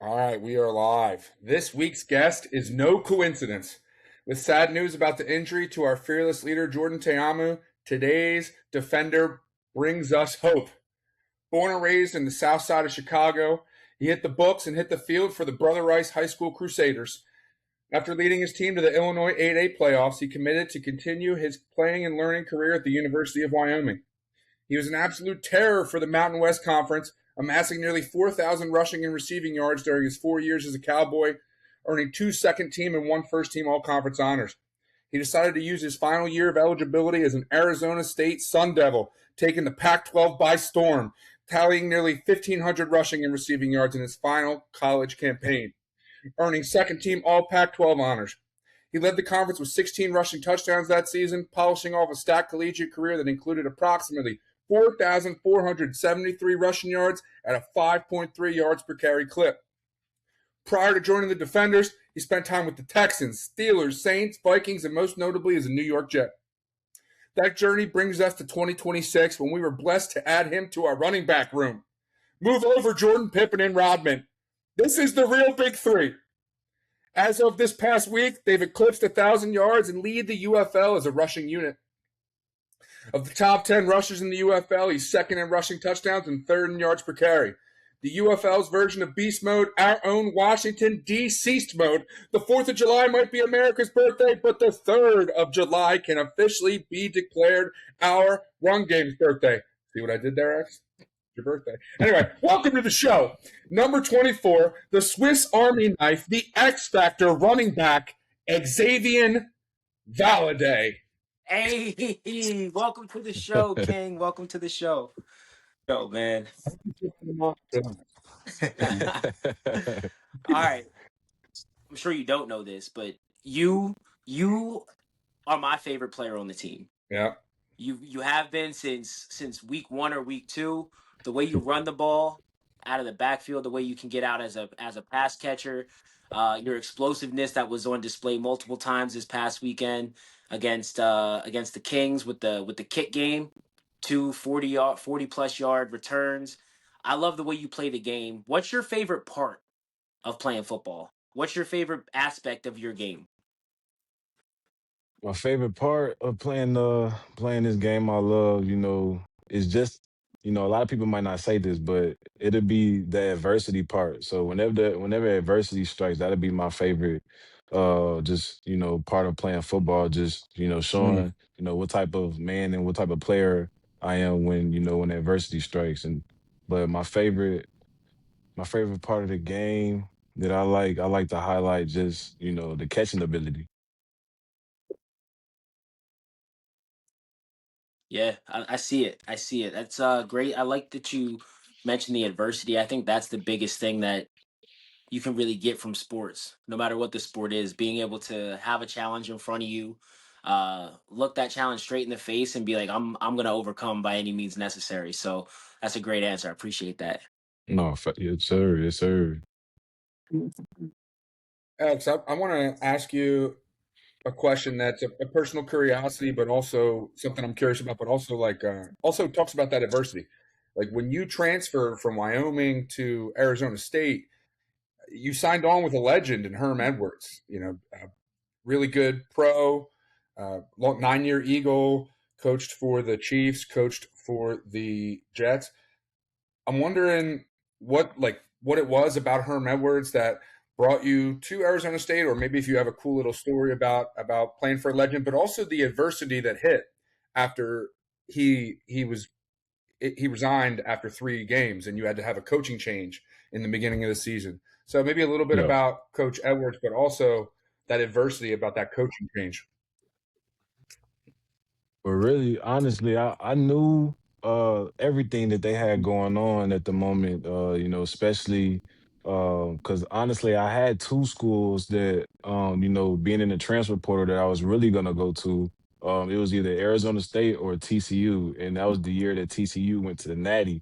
All right, we are live. This week's guest is no coincidence. With sad news about the injury to our fearless leader, Jordan Teamu, today's defender brings us hope. Born and raised in the south side of Chicago, he hit the books and hit the field for the Brother Rice High School Crusaders. After leading his team to the Illinois 8A playoffs, he committed to continue his playing and learning career at the University of Wyoming. He was an absolute terror for the Mountain West Conference, amassing nearly 4,000 rushing and receiving yards during his 4 years as a Cowboy, earning 2 second team and 1 first team all conference honors. He decided to use his final year of eligibility as an Arizona State Sun Devil, taking the Pac 12 by storm, tallying nearly 1,500 rushing and receiving yards in his final college campaign, earning second team all Pac 12 honors. He led the conference with 16 rushing touchdowns that season, polishing off a stacked collegiate career that included approximately 4,473 rushing yards at a 5.3 yards per carry clip. Prior to joining the Defenders, he spent time with the Texans, Steelers, Saints, Vikings, and most notably as a New York Jet. That journey brings us to 2026 when we were blessed to add him to our running back room. Move over, Jordan, Pippen, and Rodman. This is the real big three. As of this past week, they've eclipsed 1,000 yards and lead the UFL as a rushing unit. Of the top 10 rushers in the UFL, he's second in rushing touchdowns and third in yards per carry. The UFL's version of beast mode, our own Washington deceased mode. The 4th of July might be America's birthday, but the 3rd of July can officially be declared our run game's birthday. See what I did there, X? Your birthday. Anyway, welcome to the show. Number 24, the Swiss Army knife, the X Factor running back, Xavier Valladay. Hey, welcome to the show, King. Welcome to the show. Yo, man. All right. I'm sure you don't know this, but you are my favorite player on the team. Yeah. You have been since week 1 or week 2. The way you run the ball out of the backfield, the way you can get out as a pass catcher, your explosiveness that was on display multiple times this past weekend against the Kings with the kick game, 40 plus yard returns. I love the way you play the game. What's your favorite part of playing football? What's your favorite aspect of your game? My favorite part of playing this game I love, is just, a lot of people might not say this, but it'll be the adversity part. So whenever adversity strikes, that'll be my favorite just, part of playing football, just, showing, what type of man and what type of player I am when adversity strikes. But my favorite part of the game that I like to highlight just, the catching ability. Yeah, I see it. I see it. That's great. I like that you mentioned the adversity. I think that's the biggest thing that you can really get from sports, no matter what the sport is. Being able to have a challenge in front of you, look that challenge straight in the face, and be like, I'm gonna overcome by any means necessary. So that's a great answer. I appreciate that. No, yes, sir. Yes, sir. Alex, I want to ask you a question that's a personal curiosity, but also something I'm curious about, but also also talks about that adversity. Like when you transfer from Wyoming to Arizona State, you signed on with a legend in Herm Edwards. Really good pro, 9-year Eagle, coached for the Chiefs, coached for the Jets. I'm wondering what it was about Herm Edwards that brought you to Arizona State, or maybe if you have a cool little story about playing for a legend, but also the adversity that hit after he resigned after 3 games, and you had to have a coaching change in the beginning of the season. So maybe a little bit Yeah. about Coach Edwards, but also that adversity about that coaching change. But really, honestly, I knew everything that they had going on at the moment, especially because honestly, I had two schools that being in the transfer portal that I was really gonna go to. It was either Arizona State or TCU, and that was the year that TCU went to the Natty.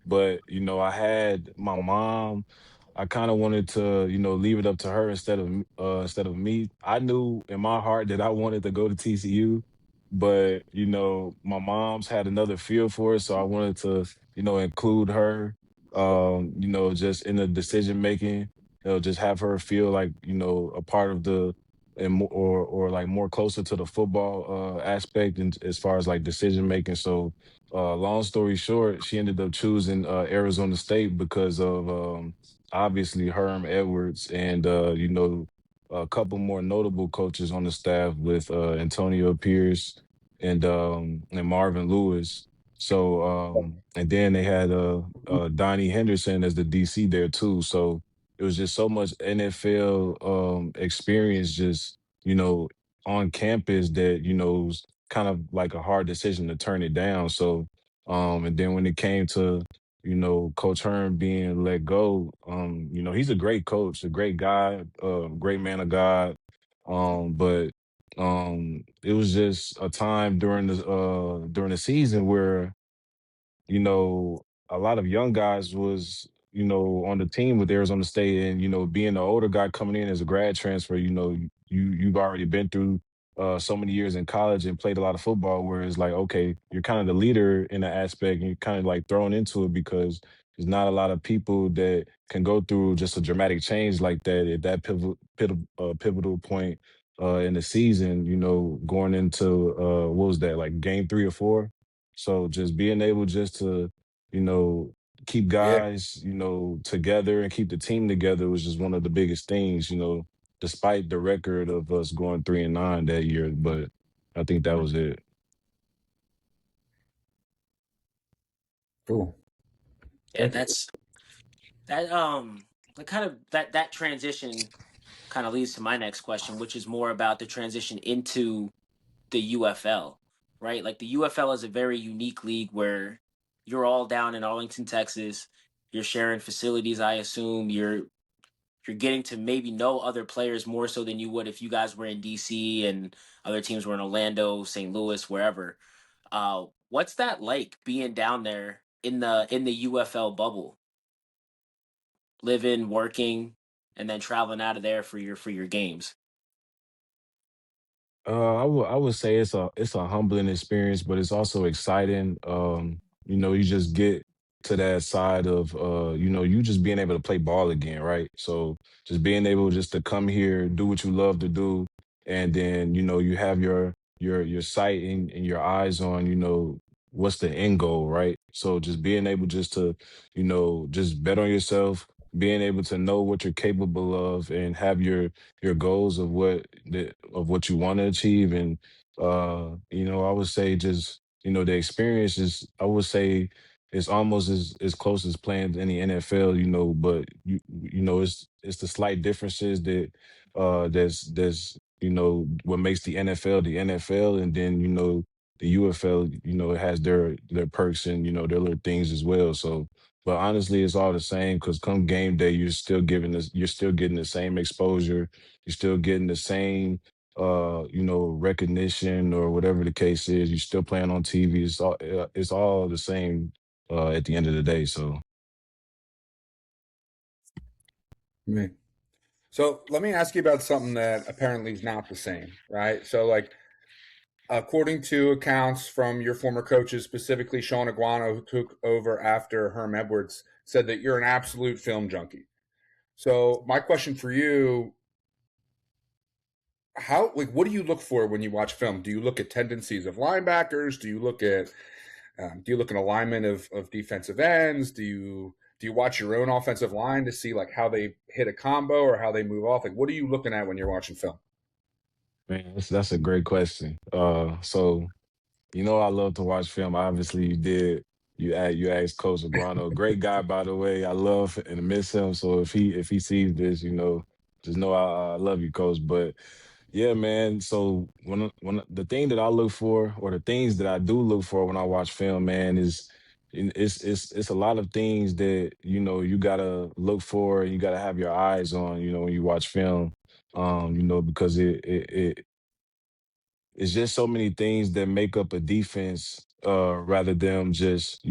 But I had my mom. I kind of wanted to, leave it up to her instead of me. I knew in my heart that I wanted to go to TCU, but my mom's had another feel for it, so I wanted to include her just in the decision making. just have her feel like a part of the and or like more closer to the football aspect and as far as like decision making. So long story short, she ended up choosing Arizona State because of obviously Herm Edwards and a couple more notable coaches on the staff with Antonio Pierce and Marvin Lewis. So and then they had Donnie Henderson as the DC there too. So it was just so much NFL experience just, you know, on campus that, it was kind of like a hard decision to turn it down. So and then when it came to, Coach Hearn being let go, he's a great coach, a great guy, great man of God. But it was just a time during the season where a lot of young guys was, on the team with Arizona State and, being an older guy coming in as a grad transfer, you've already been through so many years in college and played a lot of football where it's like, okay, you're kind of the leader in the aspect and you're kind of like thrown into it because there's not a lot of people that can go through just a dramatic change like that at that pivotal point in the season, going into what was that, like game 3 or 4? So just being able just to, you know, keep Yeah, guys, together and keep the team together was just one of the biggest things, despite the record of us going 3-9 that year. But I think that was it. cool. Yeah, Thank you. that's that the kind of that transition kind of leads to my next question, which is more about the transition into the UFL, right? Like the UFL is a very unique league where you're all down in Arlington, Texas. You're sharing facilities, I assume. You're getting to maybe know other players more so than you would if you guys were in DC and other teams were in Orlando, St. Louis, wherever. What's that like being down there in the UFL bubble, living, working, and then traveling out of there for your games? I would say it's a humbling experience, but it's also exciting. You just get to that side of you just being able to play ball again, right? So just being able just to come here, do what you love to do, and then you have your sight and your eyes on what's the end goal, right? So just being able just to just bet on yourself, being able to know what you're capable of, and have your goals of what you want to achieve. And I would say just the experience is, I would say, it's almost as close as playing in the NFL, but it's the slight differences that's what makes the NFL the NFL. And then the UFL, it has their perks and their little things as well. So but honestly, it's all the same because come game day, you're still getting the same exposure. You're still getting the same, recognition or whatever the case is. You're still playing on TV. It's all the same at the end of the day. So Me. So let me ask you about something that apparently is not the same, right? So, like, according to accounts from your former coaches, specifically Sean Aguano, who took over after Herm Edwards, said that you're an absolute film junkie. So, my question for you: how, like, what do you look for when you watch film? Do you look at tendencies of linebackers? Do you look at alignment of defensive ends? Do you watch your own offensive line to see like how they hit a combo or how they move off? Like, what are you looking at when you're watching film? man, that's a great question. So I love to watch film. Obviously, you did. You asked Coach Aguano, great guy by the way. I love and miss him. So if he sees this, just know I love you, Coach. But yeah, man. So when the thing that I look for, or the things that I do look for when I watch film, man, is it's a lot of things that you gotta look for and you gotta have your eyes on, when you watch film. Because it's just so many things that make up a defense, rather than just,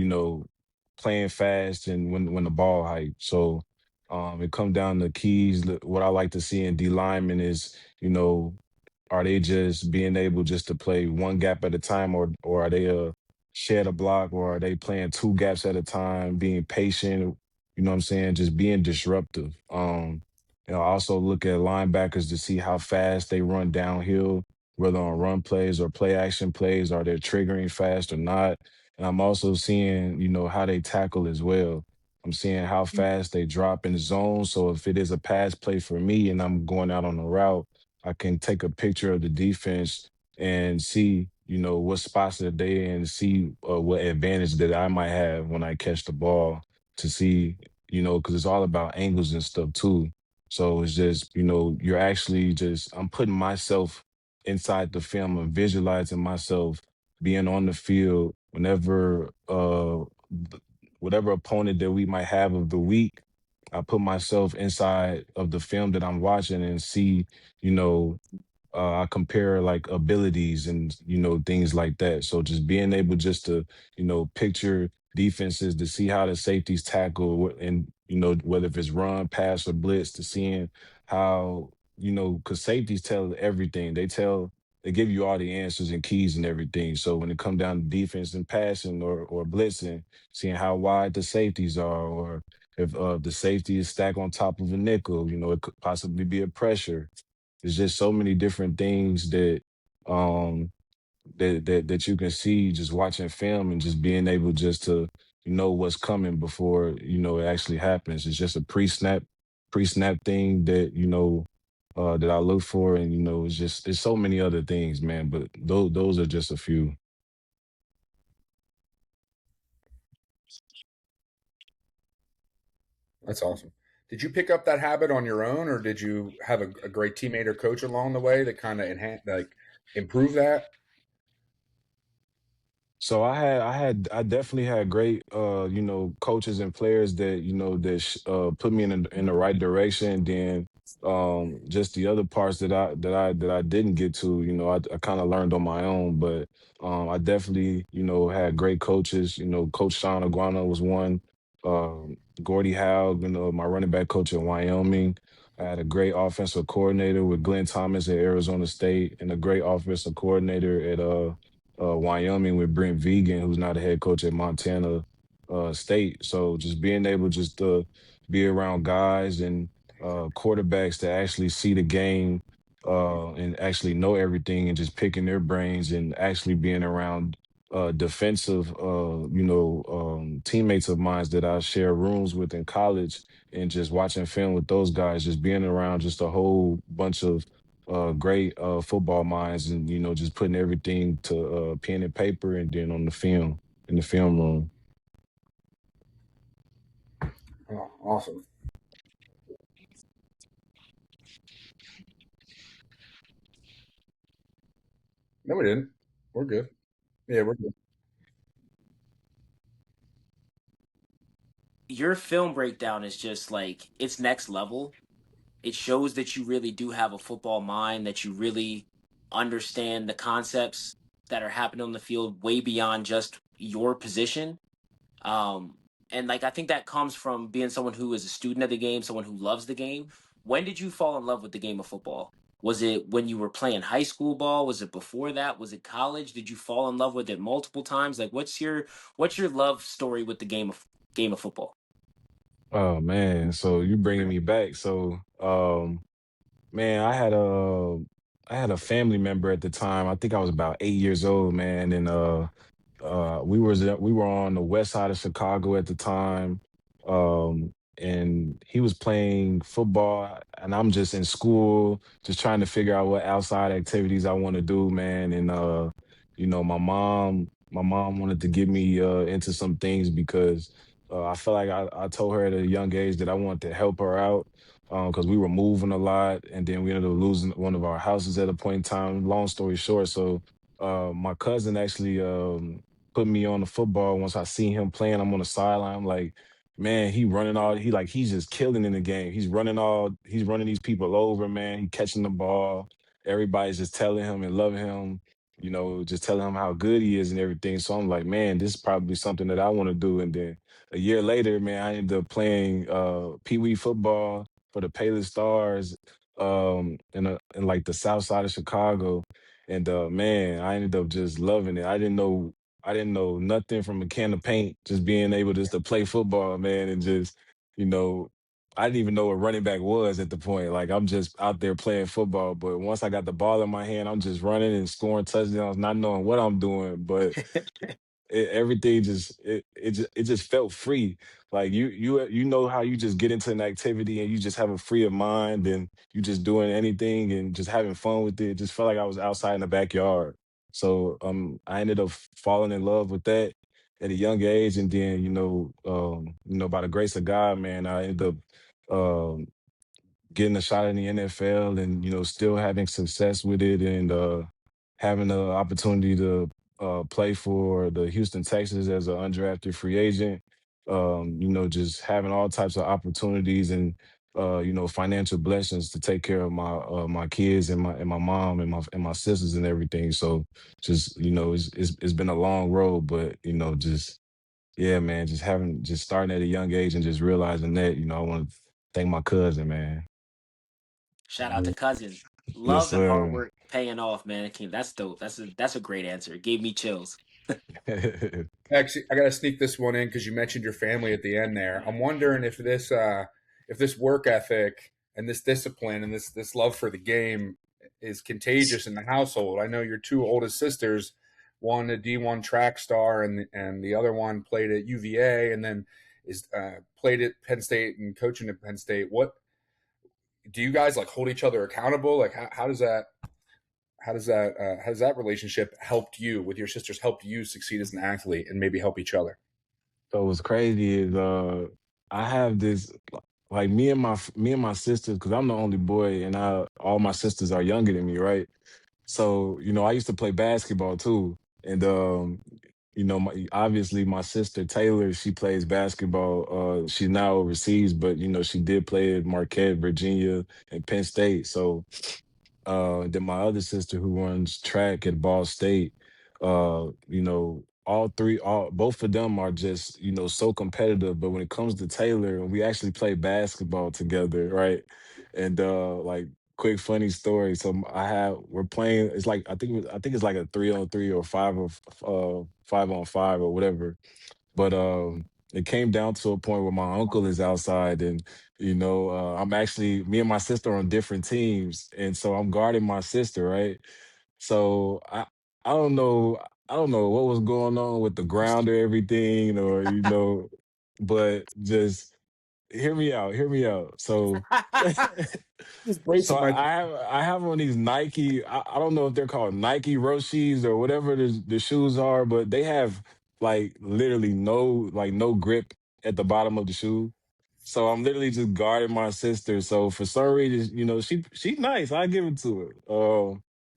playing fast and when the ball height. So it come down to keys. What I like to see in D linemen is, are they just being able just to play one gap at a time, or are they shed a block, or are they playing two gaps at a time, being patient, you know what I'm saying? Just being disruptive. I also look at linebackers to see how fast they run downhill, whether on run plays or play action plays, are they triggering fast or not. And I'm also seeing, how they tackle as well. I'm seeing how fast they drop in the zone. So if it is a pass play for me and I'm going out on a route, I can take a picture of the defense and see, what spots that they in, see what advantage that I might have when I catch the ball to see, because it's all about angles and stuff too. So it's just, you're actually just, I'm putting myself inside the film and visualizing myself being on the field whenever, whatever opponent that we might have of the week. I put myself inside of the film that I'm watching and see, you know, I compare like abilities and things like that. So just being able just to picture defenses to see how the safeties tackle and whether if it's run, pass, or blitz, to seeing how because safeties tell everything. They give you all the answers and keys and everything. So when it comes down to defense and passing or blitzing, seeing how wide the safeties are, or if the safety is stacked on top of a nickel, it could possibly be a pressure. There's just so many different things um that you can see just watching film and just being able just to know what's coming before it actually happens. It's just a pre-snap thing that that I look for, and it's so many other things, man. But those are just a few. That's awesome. Did you pick up that habit on your own, or did you have a great teammate or coach along the way that kind of improve that? So I definitely had great coaches and players that put me in the right direction. Then just the other parts that I didn't get to, I kind of learned on my own. But I definitely had great coaches. Coach Sean Aguana was one. Gordie Howe, my running back coach in Wyoming. I had a great offensive coordinator with Glenn Thomas at Arizona State, and a great offensive coordinator at Wyoming with Brent Vegan, who's now the head coach at Montana State. So just being able just to be around guys and quarterbacks to actually see the game and actually know everything, and just picking their brains, and actually being around defensive, teammates of mine that I share rooms with in college, and just watching film with those guys, just being around just a whole bunch of great football minds, and just putting everything to pen and paper, and then on the film in the film room. Oh, awesome. No, we didn't. We're good. Yeah, we're good. Your film breakdown is just like it's next level. It shows that you really do have a football mind, that you really understand the concepts that are happening on the field way beyond just your position. Um, and like I think that comes from being someone who is a student of the game, someone who loves the game. When did you fall in love with the game of football? Was it when you were playing high school ball? Was it before that? Was it college? Did you fall in love with it multiple times? Like what's your love story with the game of football? Oh man, so you bringing me back. So man, I had a family member at the time. I think I was about 8 years old, man, and we were on the west side of Chicago at the time, and he was playing football, and I'm just in school, just trying to figure out what outside activities I want to do, man. And my mom wanted to get me into some things because I felt like I told her at a young age that I wanted to help her out because we were moving a lot, and then we ended up losing one of our houses at a point in time. Long story short, so my cousin actually put me on the football. Once I seen him playing, I'm on the sideline. I'm like, man, he's just killing in the game. He's running these people over, man. He catching the ball. Everybody's just telling him and loving him, just telling him how good he is and everything. So I'm like, man, this is probably something that I want to do. And then a year later, man, I ended up playing Pee Wee football for the Payless Stars in like the south side of Chicago. And man, I ended up just loving it. I didn't know nothing from a can of paint, just being able just to play football, man, and just, you know, I didn't even know what running back was at the point. Like I'm just out there playing football. But once I got the ball in my hand, I'm just running and scoring touchdowns, not knowing what I'm doing. But everything just it just felt free. Like you know how you just get into an activity and you just have a freer mind and you just doing anything and just having fun with it. It just felt like I was outside in the backyard. So I ended up falling in love with that at a young age, and then by the grace of God, man, I ended up um getting a shot in the NFL and still having success with it and having the opportunity to play for the Houston Texans as an undrafted free agent. Just having all types of opportunities and financial blessings to take care of my kids and my mom and my sisters and everything. So just it's been a long road, but just yeah, man, just starting at a young age and just realizing that I want to thank my cousin, man. Shout out to cousin. Yes, Love and hard sir. work paying off, man. That's dope. That's a great answer. It gave me chills. Actually, I got to sneak this one in because you mentioned your family at the end there. I'm wondering if this work ethic and this discipline and this love for the game is contagious in the household. I know your two oldest sisters, one a D1 track star and the other one played at UVA and then is played at Penn State and coaching at Penn State. What do you guys like hold each other accountable? Like how does that relationship helped you with your sisters helped you succeed as an athlete and maybe help each other? So what's crazy is I have this like me and my sisters because I'm the only boy and all my sisters are younger than me, right? So I used to play basketball too, and obviously my sister Taylor, she plays basketball. She's now overseas, but she did play at Marquette, Virginia, and Penn State. So then my other sister who runs track at Ball State, all three, all both of them are just, so competitive. But when it comes to Taylor, we actually play basketball together, right? And like quick funny story. So we're playing, it's like I think it's like a 3-on-3 or 5-on-5 or whatever. But it came down to a point where my uncle is outside, and I'm actually me and my sister are on different teams, and so I'm guarding my sister, right? So I don't know what was going on with the ground or everything, or but just hear me out. So Just so bracing my I have on these Nike. I don't know if they're called Nike Roshis or whatever the shoes are, but they have like literally no grip at the bottom of the shoe. So I'm literally just guarding my sister. So for some reason, she's nice. I give it to her.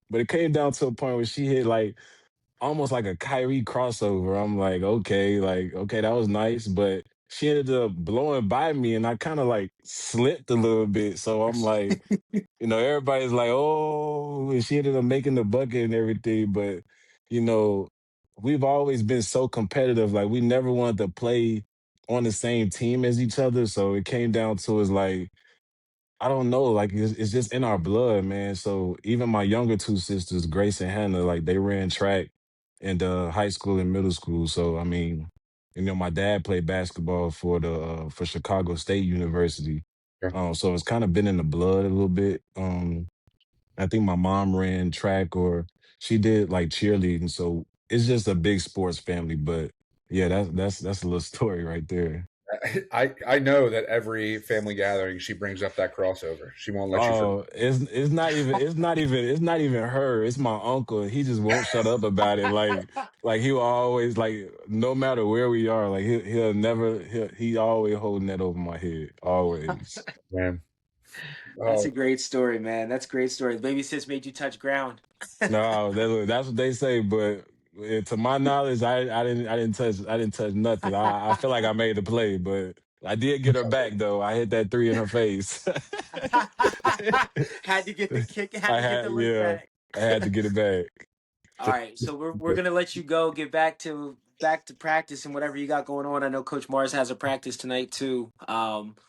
But it came down to a point where she hit like almost like a Kyrie crossover. I'm like, okay, that was nice, but she ended up blowing by me, and I kind of like slipped a little bit. So I'm like, everybody's like, oh, and she ended up making the bucket and everything. But, you know, we've always been so competitive. Like, we never wanted to play on the same team as each other. So it came down to is like, I don't know, like it's just in our blood, man. So even my younger two sisters, Grace and Hannah, like they ran track in the high school and middle school. So I mean, my dad played basketball for Chicago State University. So it's kind of been in the blood a little bit. I think my mom ran track or she did like cheerleading. So it's just a big sports family. But yeah, that's a little story right there. I know that every family gathering she brings up that crossover. She won't let you forget. Oh, it's not even her. It's my uncle. He just won't shut up about it. Like he will always like no matter where we are. Like he'll never he always holding that over my head. Always. Man. That's a Oh, great story, man. That's a great story. Baby sis made you touch ground. No, that's what they say. But to my knowledge, I didn't touch nothing. I feel like I made the play, but I did get her back though. I hit that three in her face. Had to get the kick, had I to get the had lick yeah, back. I had to get it back. All right, so we're gonna let you go, get back to practice and whatever you got going on. I know Coach Mars has a practice tonight too.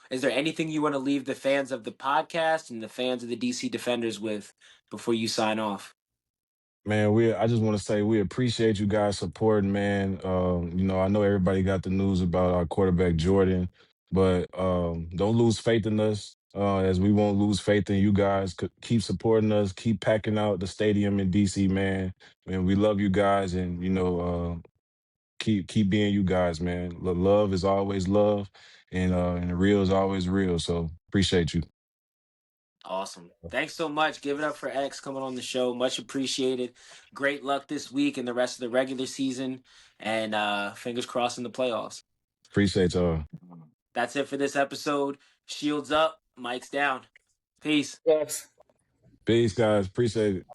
Is there anything you want to leave the fans of the podcast and the fans of the DC Defenders with before you sign off? Man, I just want to say we appreciate you guys supporting, man. I know everybody got the news about our quarterback Jordan. But don't lose faith in us, as we won't lose faith in you guys. Keep supporting us. Keep packing out the stadium in DC, man. And we love you guys, and keep being you guys, man. Love is always love, and real is always real. So appreciate you. Awesome. Thanks so much. Give it up for X coming on the show. Much appreciated. Great luck this week and the rest of the regular season. And fingers crossed in the playoffs. Appreciate y'all. That's it for this episode. Shields up, mics down. Peace. Bucks. Peace, guys. Appreciate it.